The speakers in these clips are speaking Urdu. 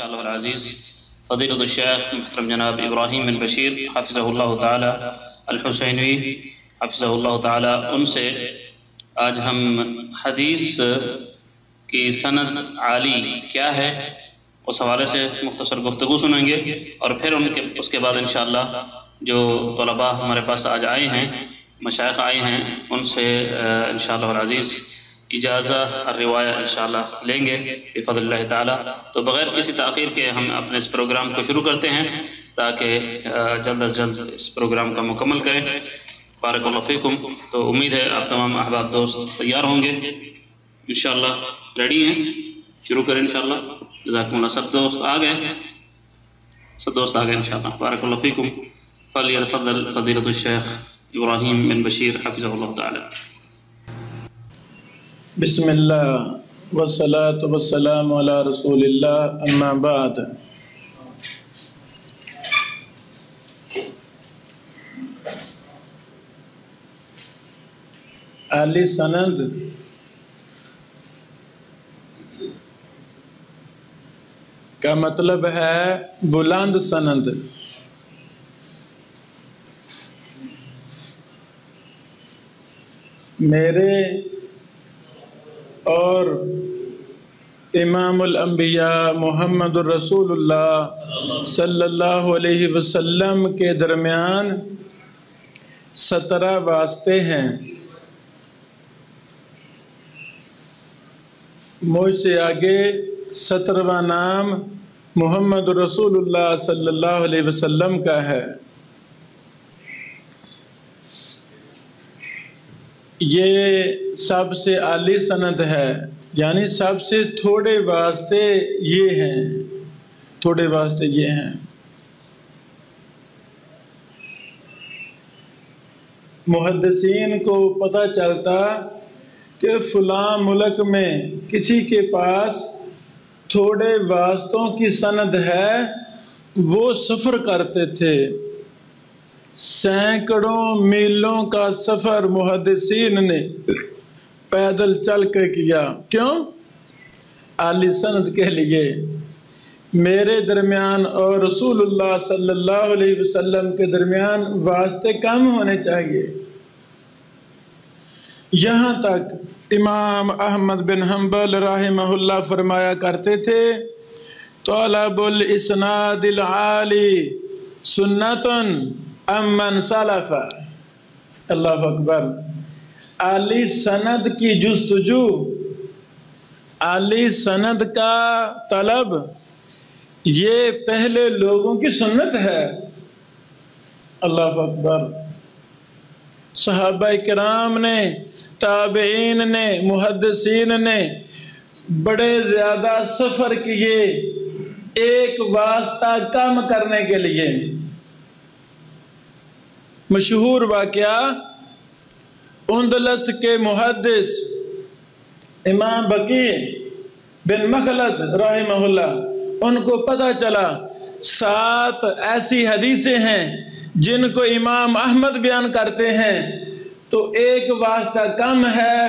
انشاءاللہ العزیز فضیلۃ الشیخ محترم جناب ابراہیم بن بشیر حفظہ اللہ تعالی الحسینوی حفظہ اللہ تعالی، ان سے آج ہم حدیث کی سند عالی کیا ہے اس حوالے سے مختصر گفتگو سنیں گے، اور پھر اس کے بعد انشاءاللہ جو طلباء ہمارے پاس آج آئے ہیں، مشائخ آئے ہیں، ان سے انشاءاللہ العزیز اجازہ الروایہ انشاءاللہ لیں گے بفضل اللہ تعالی۔ تو بغیر کسی تاخیر کے ہم اپنے اس پروگرام کو شروع کرتے ہیں تاکہ جلد از جلد اس پروگرام کا مکمل کریں۔ بارک اللہ فیکم۔ تو امید ہے آپ تمام احباب دوست تیار ہوں گے، انشاءاللہ ریڈی ہیں؟ شروع کریں انشاءاللہ۔ جزاکم اللہ۔ سب دوست آ گئے؟ سب دوست آ گئے انشاءاللہ۔ بارک اللہ فیکم۔ فلیتفضل فضیلۃ الشیخ ابراہیم بن بشیر حفظہ اللہ تعالی۔ بسم اللہ والصلاة والسلام علی رسول اللہ، اما بعد۔ عالی سند کا مطلب ہے بلند سند۔ میرے اور امام الانبیاء محمد الرسول اللہ صلی اللہ علیہ وسلم کے درمیان 17 واسطے ہیں۔ مجھ سے آگے 17واں نام محمد رسول اللہ صلی اللہ علیہ وسلم کا ہے۔ یہ سب سے اعلی سند ہے، یعنی سب سے تھوڑے واسطے یہ ہیں، تھوڑے واسطے یہ ہیں۔ محدثین کو پتہ چلتا کہ فلاں ملک میں کسی کے پاس تھوڑے واسطوں کی سند ہے، وہ سفر کرتے تھے، سینکڑوں میلوں کا سفر محدثین نے پیدل چل کے کیا۔ کیوں؟ اعلی سند کے لیے۔ میرے درمیان اور رسول اللہ صلی اللہ علیہ وسلم کے درمیان واسطے کم ہونے چاہیے۔ یہاں تک امام احمد بن حنبل رحمہ اللہ فرمایا کرتے تھے، طلب الاسناد العالی سنت امن سلف۔ اللہ اکبر۔ اعلی سند کی جستجو، اعلی سند کا طلب، یہ پہلے لوگوں کی سنت ہے۔ اللہ اکبر۔ صحابہ کرام نے، تابعین نے، محدثین نے بڑے زیادہ سفر کیے ایک واسطہ کم کرنے کے لیے۔ مشہور واقعہ، اندلس کے محدث امام بقی بن مخلد رحمہ اللہ، ان کو پتہ چلا 7 ایسی حدیثیں ہیں جن کو امام احمد بیان کرتے ہیں تو ایک واسطہ کم ہے،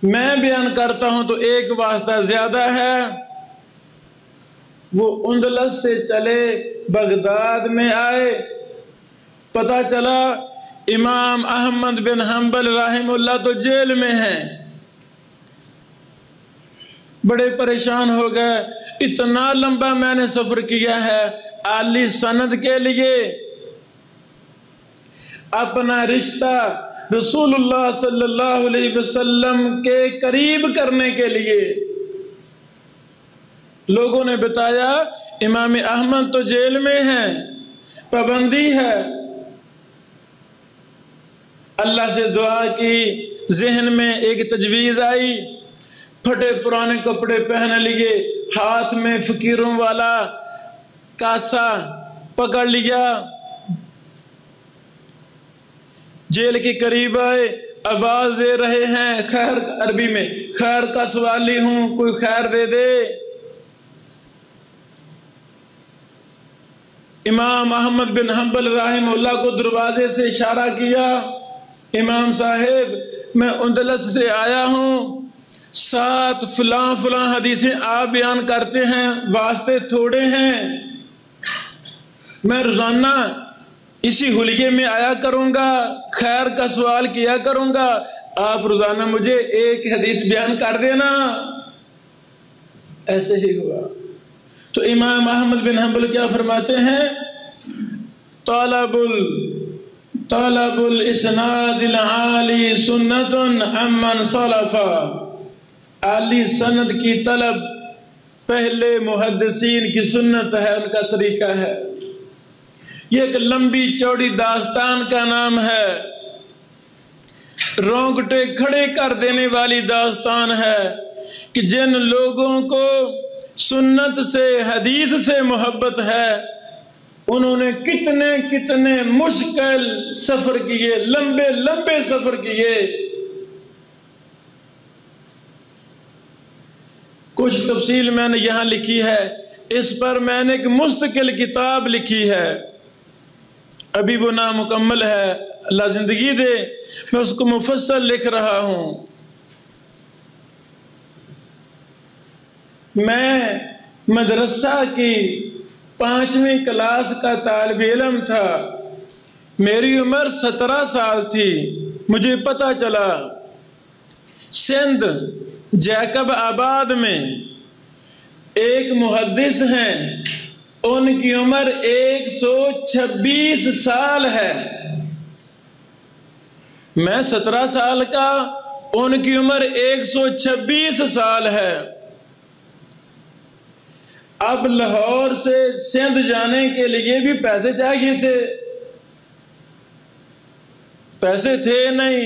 میں بیان کرتا ہوں تو ایک واسطہ زیادہ ہے۔ وہ اندلس سے چلے، بغداد میں آئے، پتہ چلا امام احمد بن حنبل رحمہ اللہ تو جیل میں ہیں۔ بڑے پریشان ہو گئے، اتنا لمبا میں نے سفر کیا ہے اعلی سند کے لیے، اپنا رشتہ رسول اللہ صلی اللہ علیہ وسلم کے قریب کرنے کے لیے۔ لوگوں نے بتایا امام احمد تو جیل میں ہیں، پابندی ہے۔ اللہ سے دعا کی، ذہن میں ایک تجویز آئی، پھٹے پرانے کپڑے پہن لیے، ہاتھ میں فقیروں والا کاسا پکڑ لیا، جیل کے قریب آئے، آواز دے رہے ہیں، خیر، عربی میں، خیر کا سوالی ہوں، کوئی خیر دے دے۔ امام احمد بن حنبل رحمہ اللہ کو دروازے سے اشارہ کیا، امام صاحب میں اندلس سے آیا ہوں، 7 فلاں فلاں حدیثیں آپ بیان کرتے ہیں، واسطے تھوڑے ہیں، میں روزانہ اسی حلیے میں آیا کروں گا، خیر کا سوال کیا کروں گا، آپ روزانہ مجھے ایک حدیث بیان کر دینا۔ ایسے ہی ہوا۔ تو امام احمد بن حنبل کیا فرماتے ہیں؟ طلب الاسناد العالی سنت عمن صلفا، عالی سند کی طلب پہلے محدثین کی سنت ہے، ان کا طریقہ ہے۔ یہ ایک لمبی چوڑی داستان کا نام ہے، رونگٹے کھڑے کر دینے والی داستان ہے کہ جن لوگوں کو سنت سے، حدیث سے محبت ہے، انہوں نے کتنے کتنے مشکل سفر کیے، لمبے لمبے سفر کیے۔ کچھ تفصیل میں نے یہاں لکھی ہے، اس پر میں نے ایک مستقل کتاب لکھی ہے، ابھی وہ نامکمل ہے، اللہ زندگی دے میں اس کو مفصل لکھ رہا ہوں۔ میں مدرسہ کی 5ویں کلاس کا طالب علم تھا، میری عمر 17 سال تھی، مجھے پتہ چلا سندھ جیکب آباد میں ایک محدث ہیں، ان کی عمر 126 سال ہے، میں 17 سال کا، ان کی عمر 126 سال ہے۔ اب لاہور سے سندھ جانے کے لیے بھی پیسے چاہیے تھے، پیسے تھے نہیں،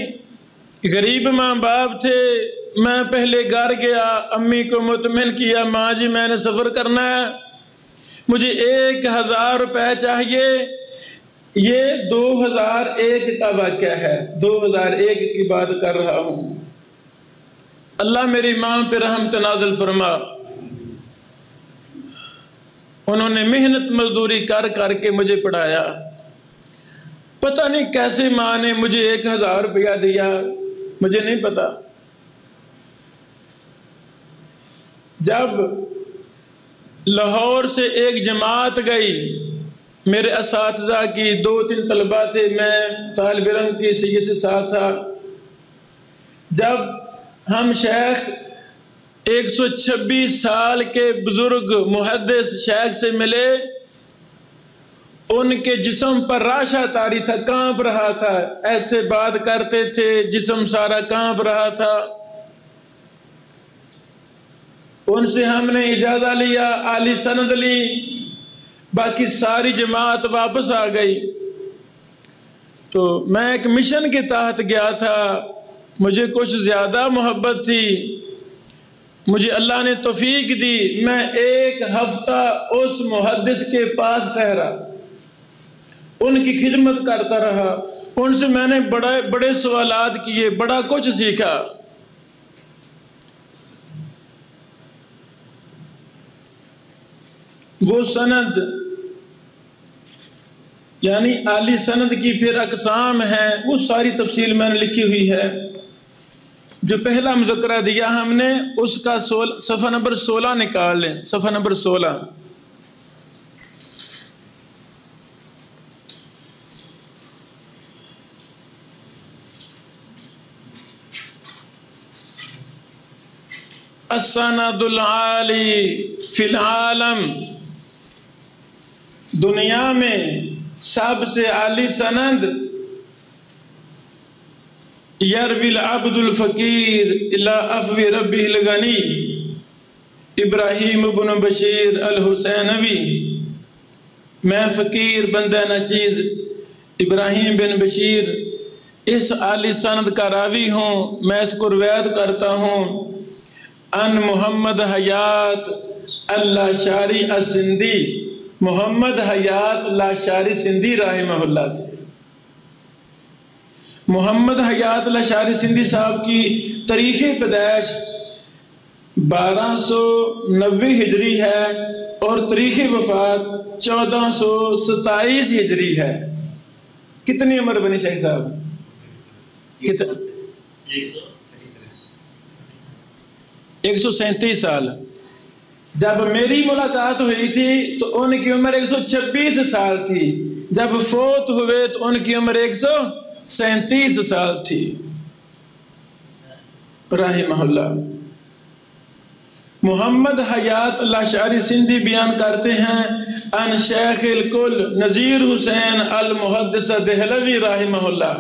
غریب ماں باپ تھے۔ میں پہلے گھر گیا، امی کو مطمئن کیا، ماں جی میں نے سفر کرنا ہے، مجھے 1000 روپے چاہیے۔ یہ 2001 کا واقعہ ہے، 2001 کی بات کر رہا ہوں۔ اللہ میری ماں پہ رحمت نازل فرما، انہوں نے محنت مزدوری کر کر کے مجھے پڑھایا، پتہ نہیں کیسے ماں نے مجھے 1000 روپیہ دیا، مجھے نہیں پتا۔ جب لاہور سے ایک جماعت گئی، میرے اساتذہ کی 2-3 طلبہ تھے، میں طالب علم کی حیثیت سے ساتھ تھا۔ جب ہم شیخ 126 سال کے بزرگ محدث شیخ سے ملے، ان کے جسم پر راشا طاری تھا، کانپ رہا تھا، ایسے بات کرتے تھے، جسم سارا کانپ رہا تھا۔ ان سے ہم نے اجازہ لیا، عالی سند لی، باقی ساری جماعت واپس آ گئی۔ تو میں ایک مشن کے تحت گیا تھا، مجھے کچھ زیادہ محبت تھی، مجھے اللہ نے توفیق دی، میں 1 ہفتہ اس محدث کے پاس ٹھہرا، ان کی خدمت کرتا رہا، ان سے میں نے بڑے سوالات کیے، بڑا کچھ سیکھا۔ وہ سند یعنی عالی سند کی پھر اقسام ہیں، وہ ساری تفصیل میں نے لکھی ہوئی ہے۔ جو پہلا مذکرہ دیا ہم نے، اس کا صفحہ نمبر 16 نکال لیں، صفحہ نمبر 16۔ السند العالی فی العالم، دنیا میں سب سے عالی سند، یروی العبد الفقیر الی عفو ربہ الغنی، ابراہیم بن بشیر الحسینوی۔ میں فقیر بندہ ناچیز ابراہیم بن بشیر اس عالی سند کا راوی ہوں، میں اس کو روایت کرتا ہوں ان محمد حیات اللاشاری السندھی، محمد حیات لاشاری سندھی رحمہ اللہ سے۔ محمد حیات لاشاری سندھی صاحب کی تاریخ پیدائش 1290 ہجری ہے اور تاریخ وفات 1427 ہجری ہے۔ کتنی عمر بنی شیخ صاحب؟ 137 سال. جب میری ملاقات ہوئی تھی تو ان کی عمر 126 سال تھی. جب فوت ہوئے تو ان کی عمر 137 سال تھی رحمہ اللہ. محمد حیات الاشعری سندھی بیان کرتے ہیں ان شیخ الکل نذیر حسین المحدث دہلوی رحمہ اللہ،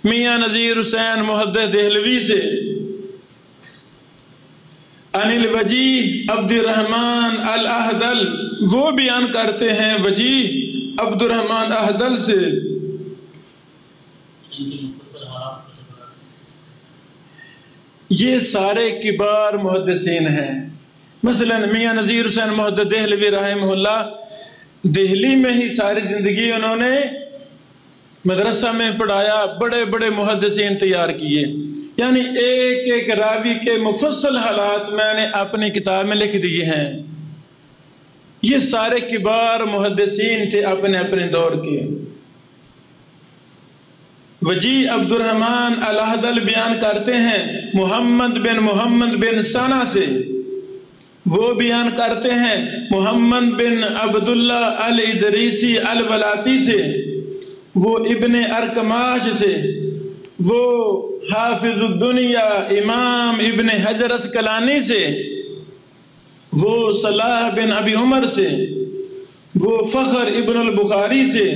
میاں نذیر حسین محدث دہلوی سے. ان الوجیح عبد الرحمن الاحدل، وہ بیان کرتے ہیں وجیح عبد الرحمن احدل سے. یہ سارے کبار محدثین ہیں. مثلا میاں نذیر حسین محدث دہلوی رحمہ اللہ دہلی میں ہی ساری زندگی انہوں نے مدرسہ میں پڑھایا، بڑے بڑے محدثین تیار کیے. یعنی ایک ایک راوی کے مفصل حالات میں نے اپنی کتاب میں لکھ دیے ہیں. یہ سارے کبار محدثین تھے اپنے اپنے دور کے. وجیح عبد الرحمن الاحدل بیان کرتے ہیں محمد بن ثنا سے. وہ بیان کرتے ہیں محمد بن عبداللہ الادریسی الولاتی سے. وہ ابن ارکماش سے. وہ حافظ الدنیا امام ابن حجر اسقلانی سے. وہ صلاح بن ابی عمر سے. وہ فخر ابن البخاری سے.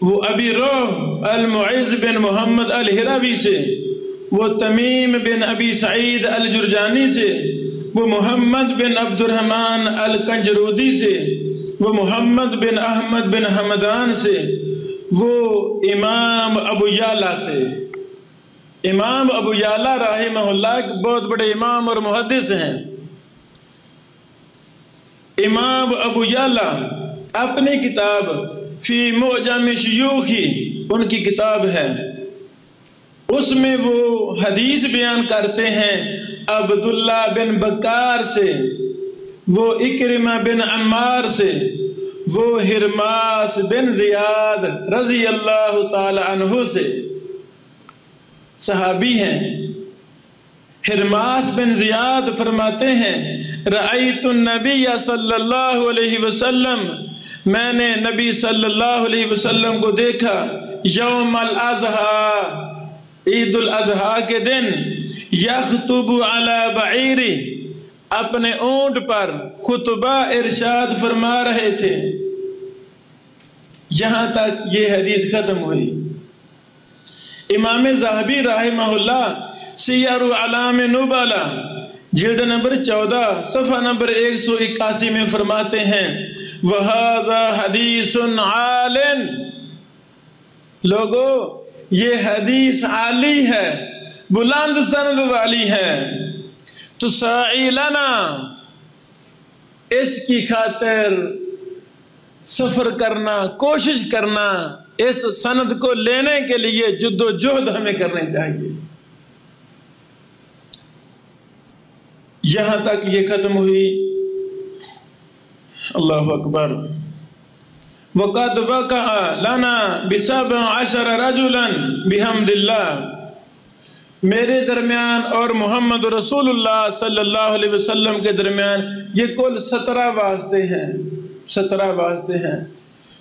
وہ ابی روح المعز بن محمد الہروی سے. وہ تمیم بن ابی سعید الجرجانی سے. وہ محمد بن عبد الرحمن الکنجرودی سے. وہ محمد بن احمد بن حمدان سے. وہ امام ابو یعلا سے. امام ابو یعلا رحمہ اللہ ایک بہت بڑے امام اور محدث ہیں. امام ابو یعلا اپنی کتاب فی معجم شیوخی، ان کی کتاب ہے، اس میں وہ حدیث بیان کرتے ہیں عبداللہ بن بکار سے. وہ اکرمہ بن عمار سے. وہ ہرماس بن زیاد رضی اللہ تعالی عنہ سے. صحابی ہیں. ہرماس بن زیاد فرماتے ہیں رأیت النبی صلی اللہ علیہ وسلم، میں نے نبی صلی اللہ علیہ وسلم کو دیکھا یوم الاضحیٰ، عید الاضحیٰ کے دن، یخطب علی بعیری، اپنے اونٹ پر خطبہ ارشاد فرما رہے تھے. یہاں تک یہ حدیث ختم ہوئی. امام ذہبی رحمہ اللہ سیر اعلام نبلا جلد نمبر 14 صفحہ نمبر 181 میں فرماتے ہیں وَهَذَا حَدِيثٌ عَالٍ، لوگو یہ حدیث عالی ہے، بلند سند والی ہے. تُسَاعِي لَنَا، اس کی خاطر سفر کرنا، کوشش کرنا، اس سند کو لینے کے لیے جد و جہد ہمیں کرنے چاہیے. یہاں تک یہ ختم ہوئی. اللہ اکبر. وَقَدْ وَقَعَ لَنَا ب17 رَجُلًا بِحَمْدِ اللَّهِ، میرے درمیان اور محمد رسول اللہ صلی اللہ علیہ وسلم کے درمیان یہ کل 17 واسطے ہیں. 17 واسطے ہیں.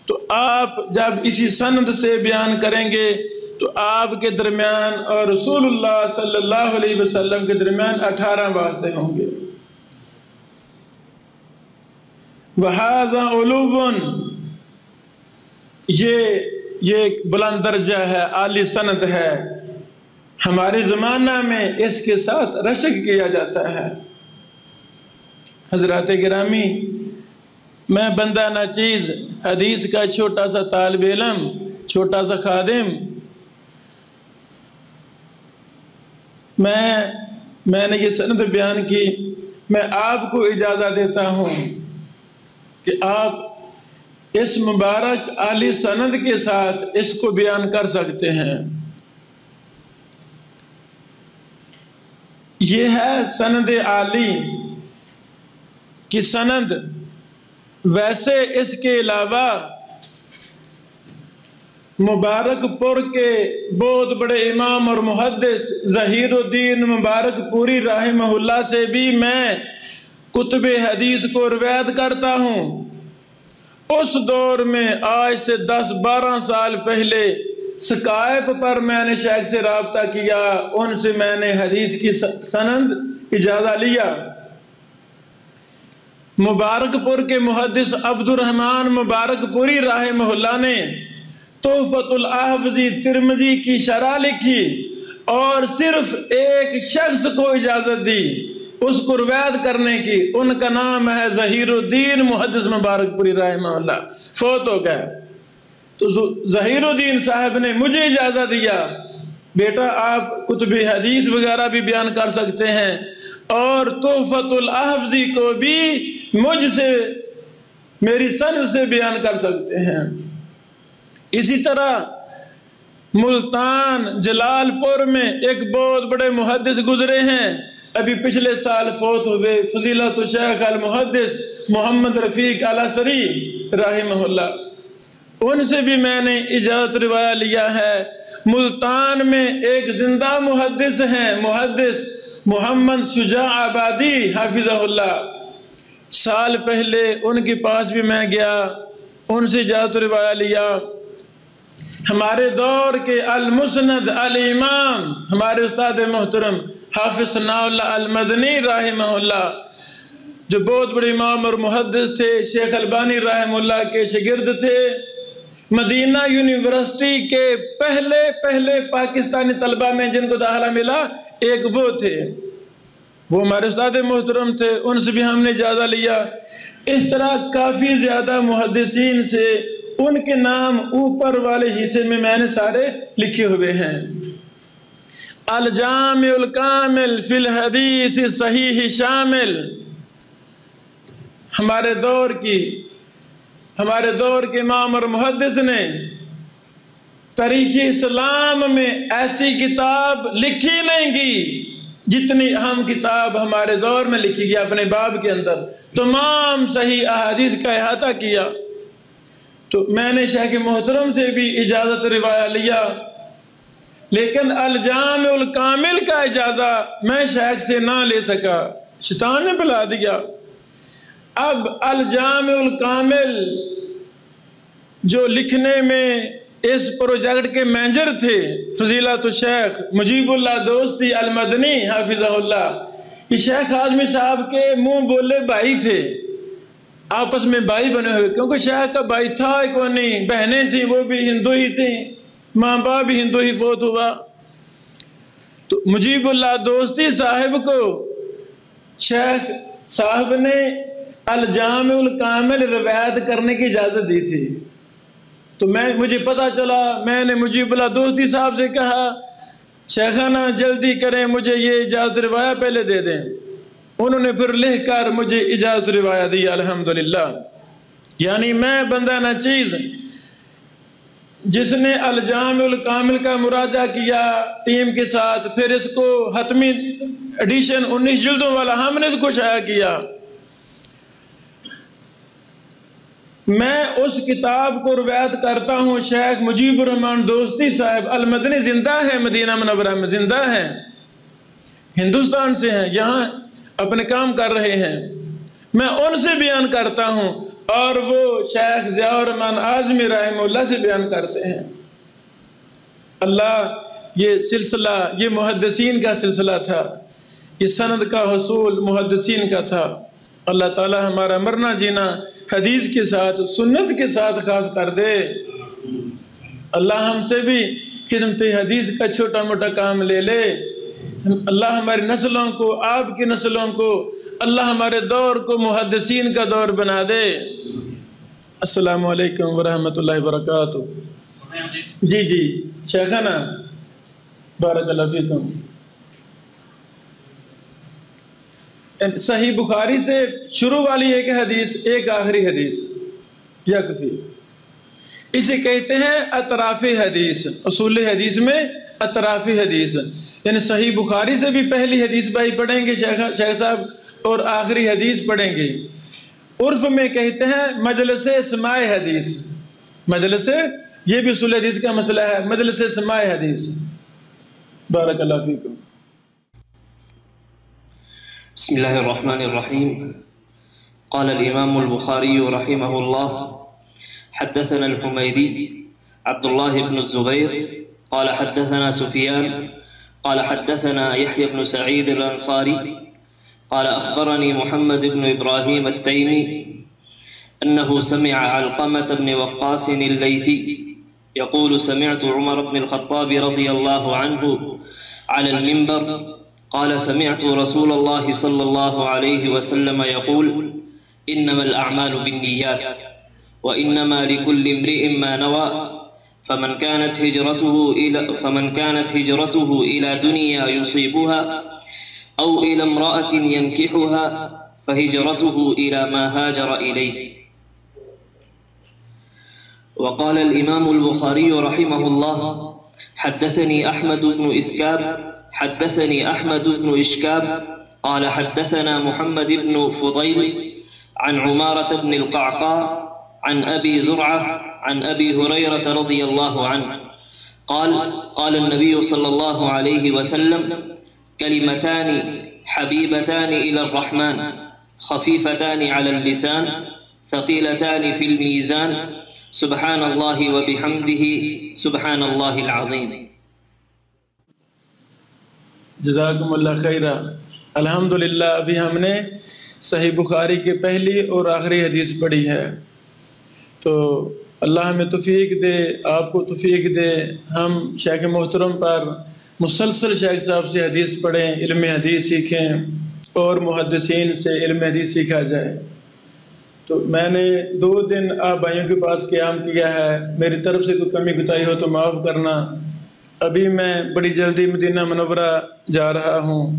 تو آپ جب اسی سند سے بیان کریں گے تو آپ کے درمیان اور رسول اللہ صلی اللہ علیہ وسلم کے درمیان 18 واسطے ہوں گے. وَهَذَا عُلُوٌ، یہ بلند درجہ ہے، عالی سند ہے. ہمارے زمانہ میں اس کے ساتھ رشک کیا جاتا ہے. حضرات گرامی، میں بندہ ناچیز حدیث کا چھوٹا سا طالب علم، چھوٹا سا خادم، میں نے یہ سند بیان کی. میں آپ کو اجازت دیتا ہوں کہ آپ اس مبارک عالی سند کے ساتھ اس کو بیان کر سکتے ہیں. یہ ہے سند عالی کی سند. ویسے اس کے علاوہ مبارک پور کے بہت بڑے امام اور محدث ظہیر الدین مبارک پوری رحمہ اللہ سے بھی میں کتب حدیث کو روایت کرتا ہوں۔ اس دور میں آج سے 10-12 سال پہلے سکائپ پر میں نے شیخ سے رابطہ کیا، ان سے میں نے حدیث کی سند اجازہ لیا۔ مبارک پور کے محدث عبد الرحمن مبارک پوری رحمہ اللہ نے تحفۃ الاحوذی ترمذی کی شرح لکھی اور صرف ایک شخص کو اجازت دی اس کو روایت کرنے کی، ان کا نام ہے ظہیر الدین محدث مبارک پوری رحمہ اللہ، فوت ہو گئے۔ تو ظہیر الدین صاحب نے مجھے اجازت دیا، بیٹا آپ کتب حدیث وغیرہ بھی بیان کر سکتے ہیں اور تحفۃ الاحوذی کو بھی مجھ سے میری سند سے بیان کر سکتے ہیں۔ اسی طرح ملتان جلال پور میں ایک بہت بڑے محدث گزرے ہیں، ابھی پچھلے سال فوت ہوئے، فضیلت الشیخ المحدث محمد رفیق الاسری رحمہ اللہ، ان سے بھی میں نے اجازت روایہ لیا ہے۔ ملتان میں ایک زندہ محدث ہیں، محدث محمد شجاع آبادی حافظہ اللہ، سال پہلے ان کے پاس بھی میں گیا، ان سے اجازت روایہ لیا۔ ہمارے دور کے المسند الامام ہمارے استاد محترم حافظ ثناء اللہ المدنی رحمہ اللہ، جو بہت بڑے امام اور محدث تھے، شیخ البانی رحمہ اللہ کے شاگرد تھے، مدینہ یونیورسٹی کے پہلے پاکستانی طلبہ میں جن کو داخلہ ملا ایک وہ تھے، وہ ہمارے استاد محترم تھے، ان سے بھی ہم نے اجازہ لیا۔ اس طرح کافی زیادہ محدثین سے ان کے نام اوپر والے حصے میں نے سارے لکھے ہوئے ہیں۔ الجامع الکامل فی الحدیث صحیح شامل، ہمارے دور کے امام اور محدث نے تاریخ اسلام میں ایسی کتاب لکھی نہیں گی جتنی اہم کتاب ہمارے دور میں لکھی گئی، اپنے باب کے اندر تمام صحیح احادیث کا احاطہ کیا۔ تو میں نے شیخ محترم سے بھی اجازت روایہ لیا، لیکن الجامع الکامل کا اجازہ میں شیخ سے نہ لے سکا، شیطان نے بلا دیا۔ اب الجامع الکامل جو لکھنے میں اس پروجیکٹ کے مینیجر تھے فضیلت الشیخ مجیب اللہ دوستی المدنی حافظہ اللہ، یہ شیخ اعظمی صاحب کے منہ بولے بھائی تھے، آپس میں بھائی بنے ہوئے، کیونکہ شیخ کا بھائی تھا کوئی نہیں، بہنیں تھیں وہ بھی ہندو ہی تھیں، ماں باپ بھی ہندو ہی فوت ہوا۔ تو مجیب اللہ دوستی صاحب کو شیخ صاحب نے الجامع الکامل روایت کرنے کی اجازت دی تھی۔ تو مجھے پتا چلا، میں نے مجیب اللہ دوستی صاحب سے کہا شیخانہ جلدی کریں، مجھے یہ اجازت روایہ پہلے دے دیں۔ انہوں نے پھر لکھ کر مجھے اجازت روایہ دی، الحمدللہ۔ یعنی میں بندہ نہ چیز جس نے الجامع الکامل کا مراجعہ کیا ٹیم کے ساتھ، پھر اس کو حتمی ایڈیشن 19 جلدوں والا ہم نے اس کو شائع کیا، میں اس کتاب کو روایت کرتا ہوں۔ شیخ مجیب الرحمن دوستی صاحب المدنی زندہ ہے، مدینہ منورہ میں زندہ ہے، ہندوستان سے ہیں، یہاں اپنے کام کر رہے ہیں، میں ان سے بیان کرتا ہوں اور وہ شیخ ضیاء الرحمن اعظمی رحمہ اللہ سے بیان کرتے ہیں۔ اللہ، یہ سلسلہ یہ محدثین کا سلسلہ تھا، یہ سند کا حصول محدثین کا تھا۔ اللہ تعالی ہمارا مرنا جینا حدیث کے ساتھ سنت کے ساتھ خاص کر دے۔ اللہ ہم سے بھی خدمت حدیث کا چھوٹا موٹا کام لے لے۔ اللہ ہماری نسلوں کو، آپ کی نسلوں کو، اللہ ہمارے دور کو محدثین کا دور بنا دے۔ السلام علیکم ورحمۃ اللہ وبرکاتہ۔ جی شیخانہ بارک اللہ فیکم۔ صحیح بخاری سے شروع والی ایک حدیث، ایک آخری حدیث یکفی، اسے کہتے ہیں اطراف حدیث۔ اصول حدیث میں اطراف حدیث، یعنی صحیح بخاری سے بھی پہلی حدیث بھائی پڑھیں گے شیخ صاحب اور آخری حدیث پڑھیں گے۔ عرف میں کہتے ہیں مجلس سماع حدیث، مجلس یہ بھی اصول حدیث کا مسئلہ ہے، مجلس سماع حدیث۔ بارک اللہ فیکم۔ بسم الله الرحمن الرحيم. قال الإمام البخاري رحمه الله: حدثنا الحميدي عبد الله بن الزبير قال حدثنا سفيان قال حدثنا يحيى بن سعيد الأنصاري قال أخبرني محمد بن إبراهيم التيمي أنه سمع علقمة بن وقاص الليثي يقول: سمعت عمر بن الخطاب رضي الله عنه على المنبر قال: سمعت رسول الله صلى الله عليه وسلم يقول: إنما الأعمال بالنيات وإنما لكل امرئ ما نوى، فمن كانت هجرته إلى دنيا يصيبها أو إلى امرأة ينكحها فهجرته إلى ما هاجر إليه. وقال الإمام البخاري رحمه الله: حدثني أحمد بن إشكاب قال حدثنا محمد بن فضيل عن عمارة بن القعقاع عن أبي زرعة عن أبي هريرة رضي الله عنه قال النبي صلى الله عليه وسلم: كلمتان حبيبتان إلى الرحمن خفيفتان على اللسان ثقيلتان في الميزان سبحان الله وبحمده سبحان الله العظيم. جزاکم اللہ خیرہ۔ الحمدللہ ابھی ہم نے صحیح بخاری کی پہلی اور آخری حدیث پڑھی ہے، تو اللہ ہمیں توفیق دے، آپ کو توفیق دے، ہم شیخ محترم پر مسلسل شیخ صاحب سے حدیث پڑھیں، علم حدیث سیکھیں اور محدثین سے علم حدیث سیکھا جائے۔ تو میں نے 2 دن آپ بھائیوں کے پاس قیام کیا ہے، میری طرف سے کوئی کمی کوتاہی ہو تو معاف کرنا۔ ابھی میں بڑی جلدی مدینہ منورہ جا رہا ہوں،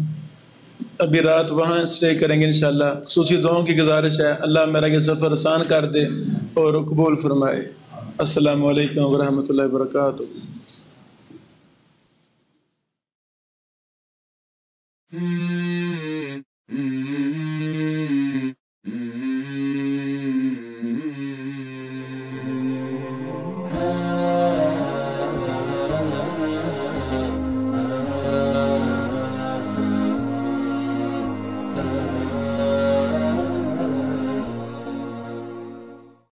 ابھی رات وہاں اسٹے کریں گے انشاءاللہ۔ خصوصی دعاؤں کی گزارش ہے، اللہ میرا یہ سفر آسان کر دے اور قبول فرمائے۔ السلام علیکم ورحمۃ اللہ وبرکاتہ۔